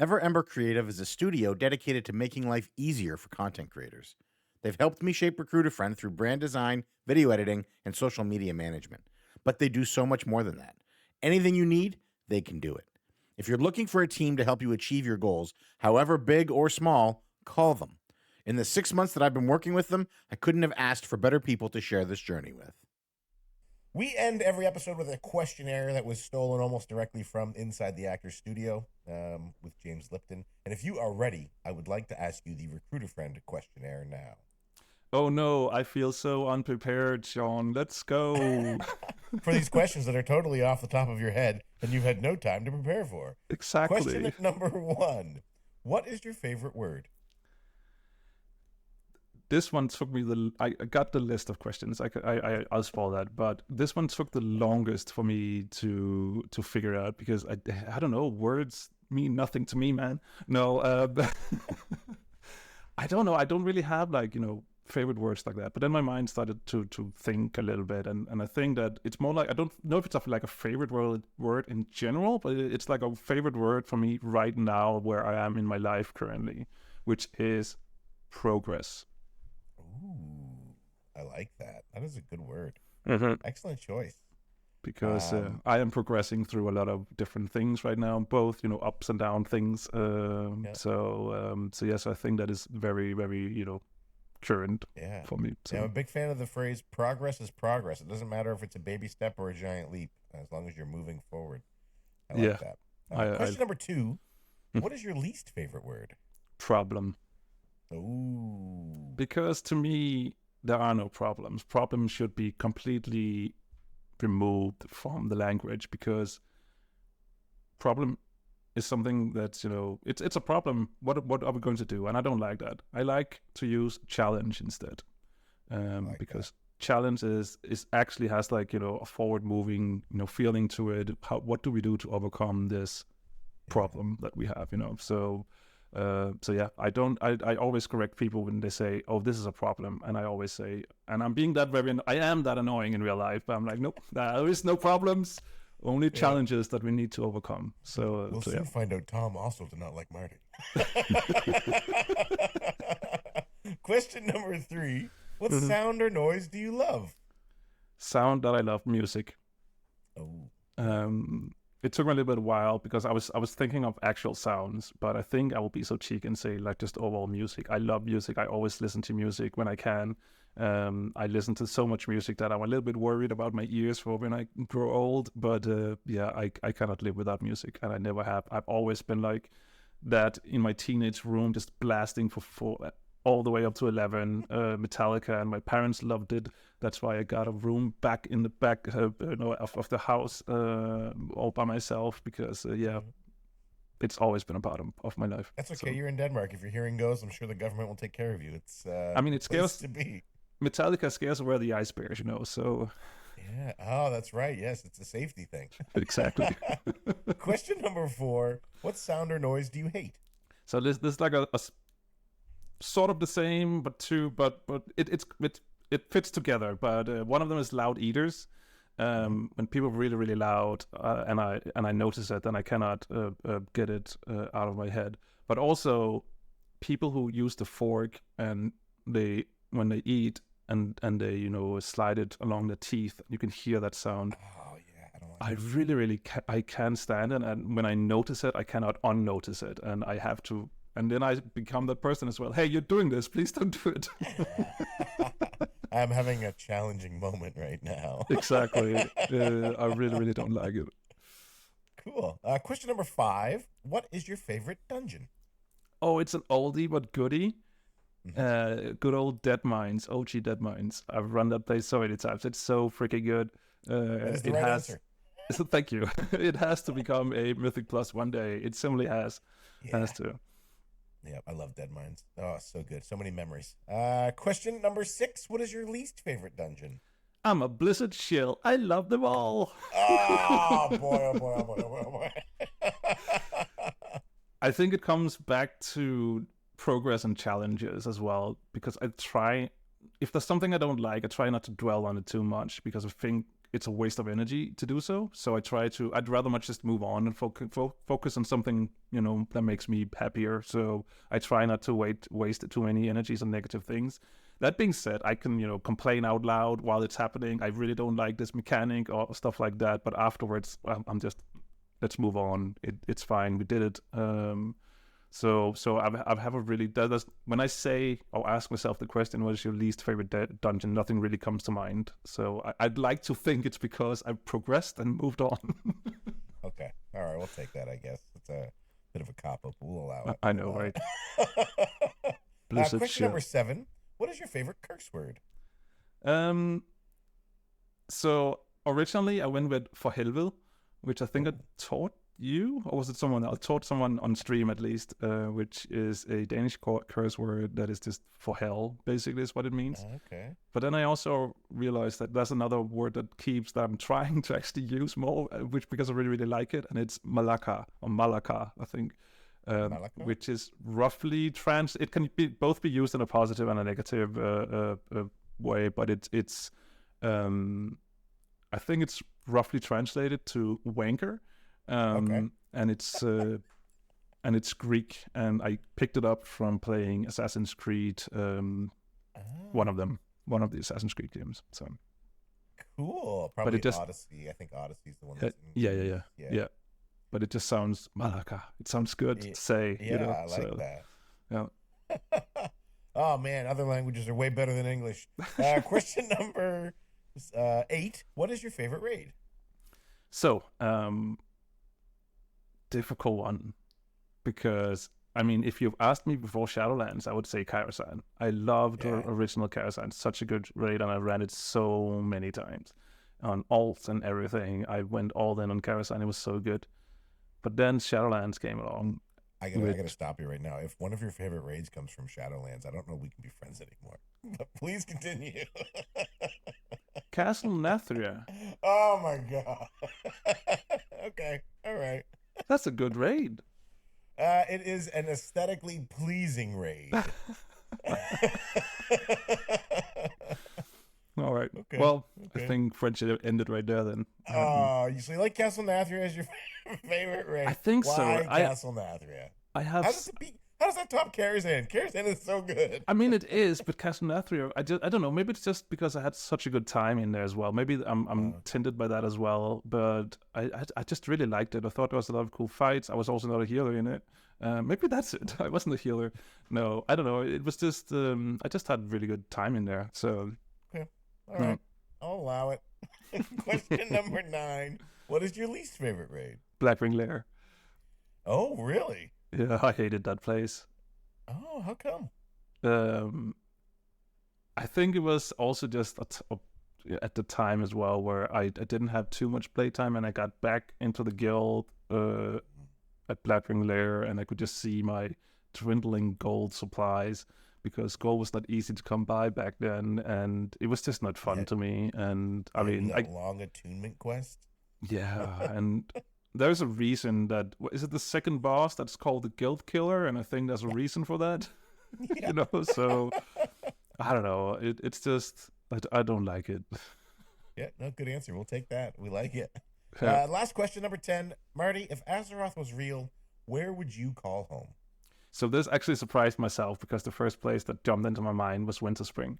Speaker 1: Everember Creative is a studio dedicated to making life easier for content creators. They've helped me shape Recruit a Friend through brand design, video editing, and social media management. But they do so much more than that. Anything you need, they can do it. If you're looking for a team to help you achieve your goals, however big or small, call them. In the 6 months that I've been working with them, I couldn't have asked for better people to share this journey with.
Speaker 2: We end every episode with a questionnaire that was stolen almost directly from inside the actor's studio with James Lipton. And if you are ready, I would like to ask you the Recruit a Friend questionnaire now.
Speaker 3: Oh no, I feel so unprepared, Sean. Let's go.
Speaker 2: For these questions that are totally off the top of your head and you've had no time to prepare for.
Speaker 3: Exactly.
Speaker 2: Question number 1. What is your favorite word?
Speaker 3: This one took me I got the list of questions. I'll spoil that, but this one took the longest for me to figure out, because I don't know, words mean nothing to me, man. No, I don't know. I don't really have favorite words like that. But then my mind started to think a little bit, and I think that it's more like, I don't know if it's a favorite word in general, but it's like a favorite word for me right now where I am in my life currently, which is progress.
Speaker 2: Ooh, I like that. That is a good word.
Speaker 3: Mm-hmm.
Speaker 2: Excellent choice.
Speaker 3: Because I am progressing through a lot of different things right now, both ups and down things. So yes, I think that is very, very current for me. So.
Speaker 2: Yeah, I'm a big fan of the phrase "progress is progress." It doesn't matter if it's a baby step or a giant leap, as long as you're moving forward. I like that. Question number 2: What is your least favorite word?
Speaker 3: Problem.
Speaker 2: Ooh.
Speaker 3: Because to me, there are no problems. Problems should be completely removed from the language, because problem is something that's it's a problem. What are we going to do? And I don't like that. I like to use challenge instead, because challenge is actually has a forward moving feeling to it. What do we do to overcome this problem that we have? So yeah, I always correct people when they say, "Oh, this is a problem," and I always say, and I am that annoying in real life, but I'm like, nope, there is no problems, only challenges that we need to overcome. So
Speaker 2: we'll soon find out Tom also did not like Marty. Question number 3: What sound or noise do you love?
Speaker 3: Sound that I love, music.
Speaker 2: Oh.
Speaker 3: it took me a little bit of while because I was thinking of actual sounds, but I think I will be so cheeky and say like just overall music. I love music. I always listen to music when I can. I listen to so much music that I'm a little bit worried about my ears for when I grow old. But yeah, I cannot live without music, and I never have. I've always been like that in my teenage room, just blasting for all the way up to 11 Metallica, and my parents loved it. That's why I got a room back in the back of the house all by myself because it's always been a part of my life.
Speaker 2: That's okay.
Speaker 3: So,
Speaker 2: You're in Denmark. If your hearing goes, I'm sure the government will take care of you. It's
Speaker 3: I mean, it scares
Speaker 2: to be.
Speaker 3: Metallica scares away the ice bears, so
Speaker 2: Yeah. Oh, that's right. Yes, it's a safety thing.
Speaker 3: exactly.
Speaker 2: Question number 4: what sound or noise do you hate?
Speaker 3: So this is like a sort of the same, but it fits together. But one of them is loud eaters. When people are really really loud, and I notice it, then I cannot get it out of my head. But also people who use the fork and when they eat and they slide it along the teeth, you can hear that sound.
Speaker 2: Oh yeah, I don't like
Speaker 3: I really really I can't stand it, and when I notice it, I cannot unnotice it, and I have to. And then I become that person as well. Hey, you're doing this. Please don't do it.
Speaker 2: I'm having a challenging moment right now.
Speaker 3: Exactly. I really, really don't like it.
Speaker 2: Cool. Question number 5: what is your favorite dungeon?
Speaker 3: Oh, it's an oldie but goodie. Good old Dead Mines, OG Dead Mines. I've run that place so many times. It's so freaking good.
Speaker 2: That is the right answer.
Speaker 3: So thank you. It has to become a Mythic Plus one day. It simply has.
Speaker 2: Yeah.
Speaker 3: Has to.
Speaker 2: Yeah, I love Dead Mines. Oh, so good. So many memories. Question number 6: what is your least favorite dungeon?
Speaker 3: I'm a Blizzard shill. I love them all.
Speaker 2: Oh, boy, oh, boy, oh, boy, oh, boy, oh, boy.
Speaker 3: I think it comes back to progress and challenges as well, because if there's something I don't like, I try not to dwell on it too much because I think it's a waste of energy to do so. So I'd rather much just move on and focus on something, that makes me happier. So I try not to waste too many energies on negative things. That being said, I can, complain out loud while it's happening. I really don't like this mechanic or stuff like that. But afterwards, I'm just, let's move on. It's fine. We did it. So I have a really, when I say or ask myself the question, what is your least favorite dungeon, nothing really comes to mind. So I'd like to think it's because I've progressed and moved on.
Speaker 2: Okay. All right. We'll take that, I guess. It's a bit of a cop-up. We'll allow it.
Speaker 3: I know, right?
Speaker 2: Question number 7. What is your favorite curse word?
Speaker 3: So originally I went with for helvede, which I think I taught you, or was it someone else? I taught someone on stream at least, which is a Danish curse word that is just for hell, basically is what it means.
Speaker 2: Okay.
Speaker 3: But then I also realized that there's another word that I'm trying to actually use more, because I really, really like it, and it's malaka, or malaka, I think, which is roughly it can both be used in a positive and a negative way, but it's I think it's roughly translated to wanker.
Speaker 2: Okay.
Speaker 3: And it's Greek, and I picked it up from playing Assassin's Creed, one of the Assassin's Creed games. So
Speaker 2: cool. Probably Odyssey. I think Odyssey's the one. That's
Speaker 3: yeah. But it just sounds malaka. It sounds good to say.
Speaker 2: Yeah, I like that.
Speaker 3: Yeah.
Speaker 2: Oh man, other languages are way better than English. Question number 8: what is your favorite raid?
Speaker 3: So, difficult one, because I mean, if you've asked me before Shadowlands, I would say Kairosan. I loved the original Kairosan. Such a good raid, and I ran it so many times on alts and everything. I went all in on Kairosan. It was so good. But then Shadowlands came along.
Speaker 2: I gotta stop you right now. If one of your favorite raids comes from Shadowlands, I don't know if we can be friends anymore. But please continue.
Speaker 3: Castle Nathria.
Speaker 2: Oh my god. Okay, all right.
Speaker 3: That's a good raid.
Speaker 2: It is an aesthetically pleasing raid.
Speaker 3: All right.
Speaker 2: Okay.
Speaker 3: Well, I think friendship ended right there then.
Speaker 2: So you like Castle Nathria as your favorite raid?
Speaker 3: I think
Speaker 2: Why
Speaker 3: so.
Speaker 2: Castle Nathria?
Speaker 3: I have.
Speaker 2: How does that top Karazhan? Karazhan is so good.
Speaker 3: I mean, it is, but Castle I don't know. Maybe it's just because I had such a good time in there as well. Maybe I'm tinted by that as well. But I just really liked it. I thought there was a lot of cool fights. I was also not a healer in it. Maybe that's it. I wasn't a healer. No, I don't know. It was just I just had a really good time in there. So
Speaker 2: okay, all right, I'll allow it. Question number 9: what is your least favorite raid?
Speaker 3: Blackwing Lair.
Speaker 2: Oh, really?
Speaker 3: Yeah, I hated that place.
Speaker 2: Oh, how come?
Speaker 3: I think it was also just at the time as well where I didn't have too much playtime, and I got back into the guild at Blackwing Lair, and I could just see my dwindling gold supplies because gold was not easy to come by back then, and it was just not fun to me. And I mean,
Speaker 2: long attunement quest.
Speaker 3: Yeah, and there's a reason that is it the second boss that's called the Guild Killer, and I think there's a reason for that.
Speaker 2: Yeah.
Speaker 3: You know, so I don't know. It's just I don't like it.
Speaker 2: Yeah, no, good answer. We'll take that. We like it.
Speaker 3: Yeah.
Speaker 2: Last question, number 10. Marty, if Azeroth was real, where would you call home?
Speaker 3: So this actually surprised myself because the first place that jumped into my mind was Winterspring.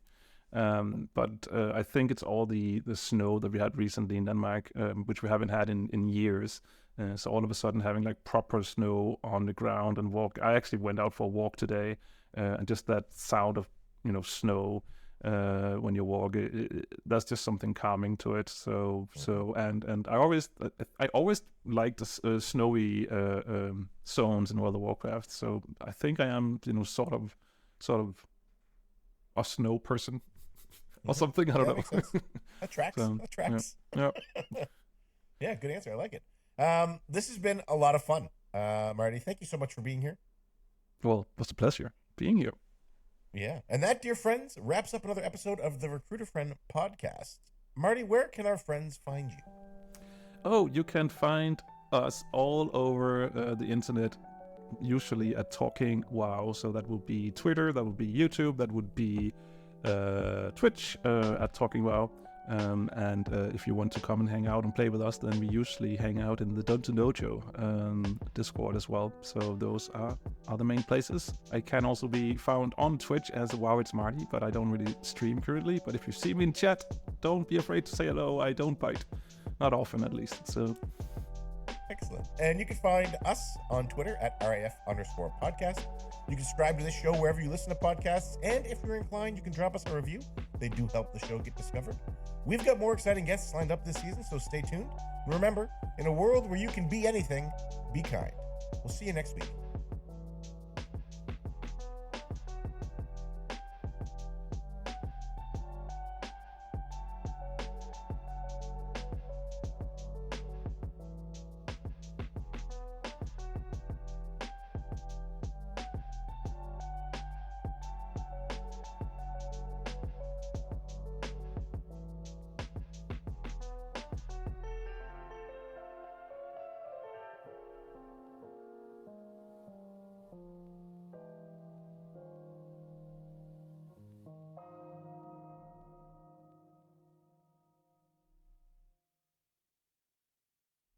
Speaker 3: But I think it's all the snow that we had recently in Denmark, which we haven't had in years. So all of a sudden having like proper snow on the ground and walk. I actually went out for a walk today, and just that sound of snow when you walk, that's just something calming to it. So and I always liked the snowy zones in World of Warcraft. So I think I am sort of a snow person or something. I don't know.
Speaker 2: Makes sense. That tracks. That tracks.
Speaker 3: Yeah.
Speaker 2: Yeah, good answer. I like it. This has been a lot of fun. Marty, thank you so much for being here.
Speaker 3: Well, it was a pleasure being here.
Speaker 2: Yeah. And that, dear friends, wraps up another episode of the Recruiter Friend podcast. Marty, where can our friends find you?
Speaker 3: Oh, you can find us all over the internet, usually at TalkingWoW. So that would be Twitter, that would be YouTube, that would be Twitch at TalkingWoW. And if you want to come and hang out and play with us, then we usually hang out in the Dungeon Dojo Discord as well. So those are the main places. I can also be found on Twitch as WoW It's Marty, but I don't really stream currently. But if you see me in chat, don't be afraid to say hello. I don't bite. Not often, at least. So
Speaker 2: excellent. And you can find us on Twitter at RAF_podcast. You can subscribe to this show wherever you listen to podcasts. And if you're inclined, you can drop us a review. They do help the show get discovered. We've got more exciting guests lined up this season, so stay tuned. And remember, in a world where you can be anything, be kind. We'll see you next week.